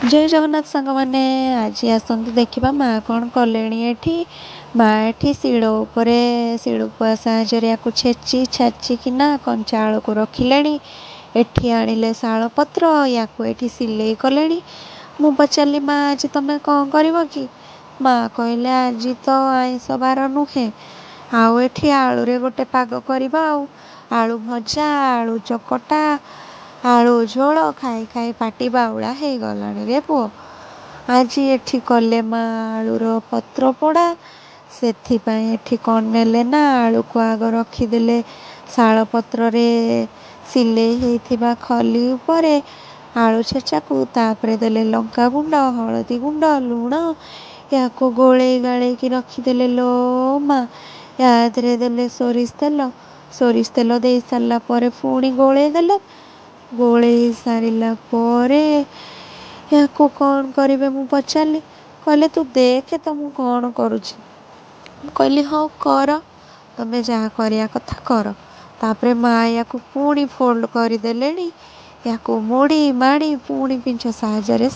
ଜୟ ଜଗନ୍ନାଥ ସାଙ୍ଗମାନେ, ଆଜି ଆସନ୍ତୁ ଦେଖିବା ମା କ'ଣ କଲେଣି ଏଠି। ମା ଏଠି ଶିଳ ଉପରେ ଶିଳପୁଆ ସାହାଯ୍ୟରେ ୟାକୁ ଛେଚି ଛାଚିକିନା କଞ୍ଚା ଆଳୁକୁ ରଖିଲେଣି। ଏଠି ଆଣିଲେ ଶାଳପତ୍ର, ୟାକୁ ଏଠି ସିଲେଇ କଲେଣି। ମୁଁ ପଚାରିଲି, ମା ଆଜି ତମେ କ'ଣ କରିବ କି? ମା କହିଲେ, ଆଜି ତ ଆଇଁଷ ବାର ନୁହେଁ, ଆଉ ଏଠି ଆଳୁରେ ଗୋଟେ ପାଗ କରିବା ଆଉ। ଆଳୁ ଭଜା, ଆଳୁ ଚକଟା, ଆଳୁ ଝୋଳ ଖାଇ ଖାଇ ପାଟି ବାଉଳା ହେଇଗଲାଣି ରେ ପୁଅ। ଆଜି ଏଠି କଲେ ମା ଆଳୁର ପତ୍ର ପୋଡ଼ା। ସେଥିପାଇଁ ଏଠି କ'ଣ ନେଲେ ନା ଆଳୁକୁ ଆଗ ରଖିଦେଲେ ଶାଳପତ୍ରରେ ସିଲେଇ ହେଇଥିବା ଖଲି ଉପରେ ଆଳୁ ଛେଚାକୁ, ତାପରେ ଦେଲେ ଲଙ୍କାଗୁଣ୍ଡ, ହଳଦୀ ଗୁଣ୍ଡ, ଲୁଣ। ୟାକୁ ଗୋଳେଇ ଗାଳେଇକି ରଖିଦେଲେ ଲୋ ମା। ୟା ଦେହରେ ଦେଲେ ସୋରିଷ ତେଲ ଦେଇ ସାରିଲା ପରେ ପୁଣି ଗୋଳେଇ ଦେଲେ। ଗୋଳେଇ ସାରିଲା ପରେ ୟାକୁ କ'ଣ କରିବେ ମୁଁ ପଚାରିଲି। କହିଲେ, ତୁ ଦେଖେ ତ ମୁଁ କ'ଣ କରୁଛି। ମୁଁ କହିଲି, ହଉ କର, ତମେ ଯାହା କରିବା କଥା କର। ତାପରେ ମା ୟାକୁ ପୁଣି ଫୋଲ୍ଡ କରିଦେଲେଣି। ୟାକୁ ମୋଡ଼ି ମାଡ଼ି ପୁଣି ପିଞ୍ଚ ସାହାଯ୍ୟରେ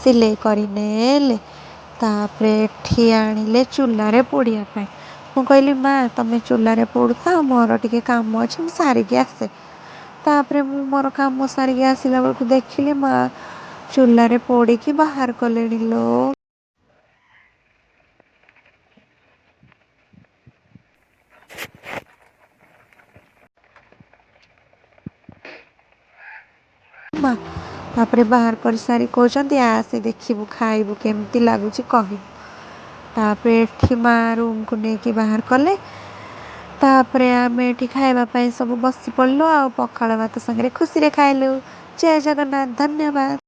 ସିଲେଇ କରିନେଲେ। ତାପରେ ଏଠି ଆଣିଲେ ଚୁଲାରେ ପୋଡ଼ିବା ପାଇଁ। ମୁଁ କହିଲି, ମା ତମେ ଚୁଲାରେ ପୋଡ଼ୁଥାଅ, ମୋର ଟିକେ କାମ ଅଛି, ମୁଁ ସାରିକି ଆସେ। ତାପରେ ମୁଁ ମୋର କାମ ସାରିକି ଆସିଲା ବେଳକୁ ଦେଖିଲି ମା ଚୁଲାରେ ପୋଡ଼ିକି ବାହାର କଲେଣି ଲୋ। ମା ତାପରେ ବାହାର କରିସାରି କହୁଛନ୍ତି, ଆସେ ଦେଖିବୁ, ଖାଇବୁ, କେମିତି ଲାଗୁଛି କହିବୁ। ତାପରେ ଏଠି ମା ରୁମ୍କୁ ନେଇକି ବାହାର କଲେ। ତାପରେ ଆମେ ଏଠି ଖାଇବା ପାଇଁ ସବୁ ବସି ପଡ଼ିଲୁ ଆଉ। ପଖାଳ ଭାତ ସାଙ୍ଗରେ ଖୁସିରେ ଖାଇଲୁ। ଜୟ ଜଗନ୍ନାଥ, ଧନ୍ୟବାଦ।